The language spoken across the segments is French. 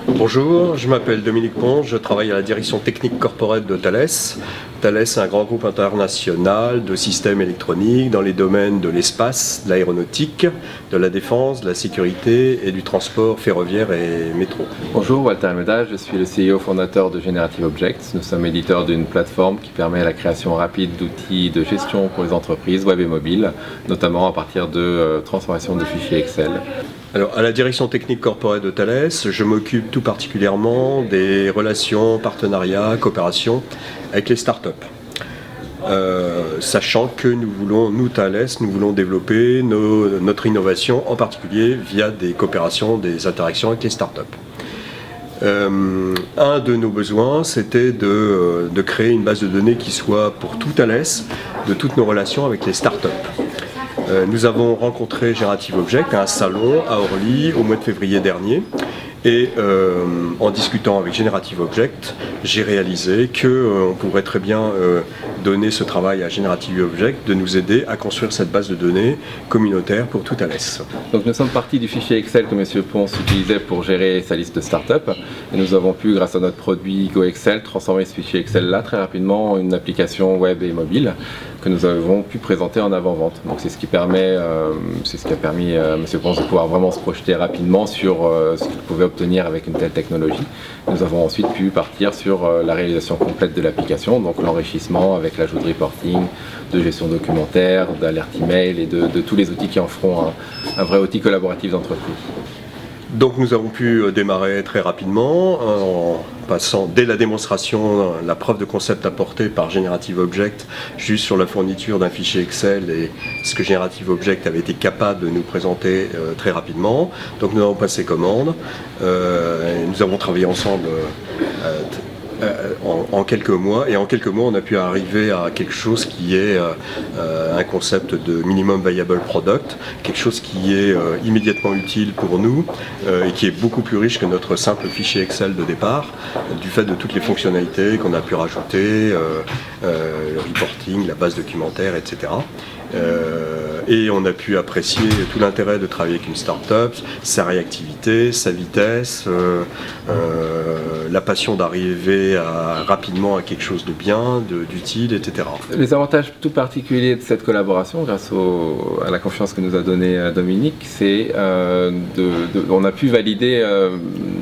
Bonjour, je m'appelle Dominique Ponge, je travaille à la direction technique corporate de Thales. Thales est un grand groupe international de systèmes électroniques dans les domaines de l'espace, de l'aéronautique, de la défense, de la sécurité et du transport ferroviaire et métro. Bonjour, Walter Almeida, je suis le CEO fondateur de Generative Objects. Nous sommes éditeurs d'une plateforme qui permet la création rapide d'outils de gestion pour les entreprises web et mobiles, notamment à partir de transformation de fichiers Excel. Alors, à la direction technique corporate de Thales, je m'occupe tout particulièrement des relations, partenariats, coopérations avec les startups. Sachant que nous, Thales, nous voulons développer notre innovation, en particulier via des coopérations, des interactions avec les startups. Un de nos besoins, c'était de créer une base de données qui soit pour tout Thales, de toutes nos relations avec les startups. Nous avons rencontré Generative Objects à un salon à Orly au mois de février dernier et en discutant avec Generative Objects, j'ai réalisé qu'on pourrait très bien donner ce travail à Generative Objects de nous aider à construire cette base de données communautaire pour tout Thales. Donc nous sommes partis du fichier Excel que M. Ponce utilisait pour gérer sa liste de startups et nous avons pu, grâce à notre produit GoExcel, transformer ce fichier Excel-là très rapidement en une application web et mobile que nous avons pu présenter en avant-vente. Donc c'est ce qui a permis à M. Ponce de pouvoir vraiment se projeter rapidement sur ce qu'il pouvait obtenir avec une telle technologie. Nous avons ensuite pu partir sur la réalisation complète de l'application, donc l'enrichissement avec l'ajout de reporting, de gestion documentaire, d'alerte email et de tous les outils qui en feront un vrai outil collaboratif d'entreprise. Donc nous avons pu démarrer très rapidement en passant dès la démonstration, la preuve de concept apportée par Generative Objects juste sur la fourniture d'un fichier Excel et ce que Generative Objects avait été capable de nous présenter très rapidement. Donc nous avons passé commande, nous avons travaillé ensemble en quelques mois, et en quelques mois on a pu arriver à quelque chose qui est un concept de minimum viable product, quelque chose qui est immédiatement utile pour nous et qui est beaucoup plus riche que notre simple fichier Excel de départ, du fait de toutes les fonctionnalités qu'on a pu rajouter, le reporting, la base documentaire, etc. Et on a pu apprécier tout l'intérêt de travailler avec une start-up, sa réactivité, sa vitesse, la passion d'arriver rapidement à quelque chose de bien, d'utile, etc. Les avantages tout particuliers de cette collaboration, grâce à la confiance que nous a donnée Dominique, c'est on a pu valider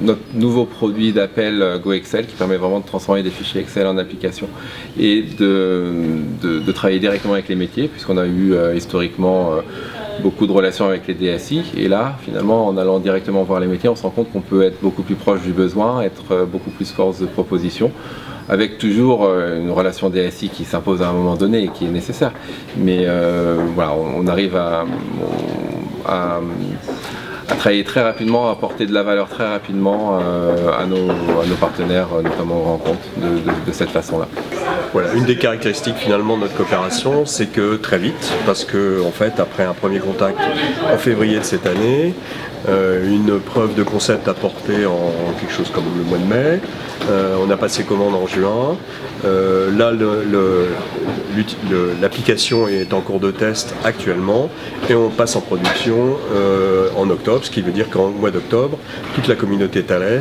notre nouveau produit d'appel GoExcel qui permet vraiment de transformer des fichiers Excel en application et de travailler directement avec les métiers, puisqu'on a eu historiquement beaucoup de relations avec les DSI, et là finalement en allant directement voir les métiers on se rend compte qu'on peut être beaucoup plus proche du besoin, être beaucoup plus force de proposition, avec toujours une relation DSI qui s'impose à un moment donné et qui est nécessaire, mais voilà, on arrive à travailler très rapidement, à apporter de la valeur très rapidement à nos partenaires, notamment aux rencontres, de cette façon-là. Voilà, une des caractéristiques finalement de notre coopération, c'est que très vite, parce que en fait, après un premier contact en février de cette année, une preuve de concept apportée en quelque chose comme le mois de mai, on a passé commande en juin, là l'application est en cours de test actuellement et on passe en production en octobre, ce qui veut dire qu'en mois d'octobre, toute la communauté Thales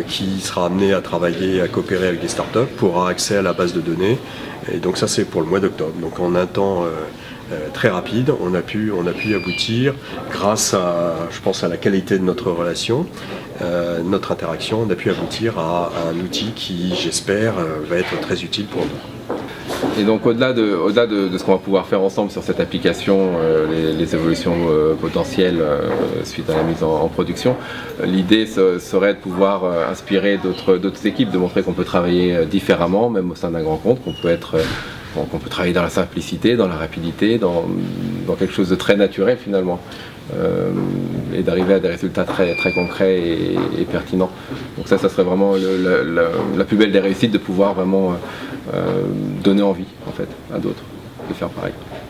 qui sera amenée à travailler, à coopérer avec des startups pourra accès à la base de données, et donc ça c'est pour le mois d'octobre. Donc en un temps très rapide, on a pu aboutir, grâce à, je pense, à la qualité de notre relation, notre interaction, on a pu aboutir à un outil qui, j'espère, va être très utile pour nous. Et donc au-delà de ce qu'on va pouvoir faire ensemble sur cette application, les évolutions potentielles suite à la mise en production, l'idée serait de pouvoir inspirer d'autres équipes, de montrer qu'on peut travailler différemment, même au sein d'un grand compte, qu'on peut travailler dans la simplicité, dans la rapidité, dans quelque chose de très naturel finalement, et d'arriver à des résultats très, très concrets et pertinents. Donc ça serait vraiment la plus belle des réussites, de pouvoir vraiment donner envie en fait à d'autres de faire pareil.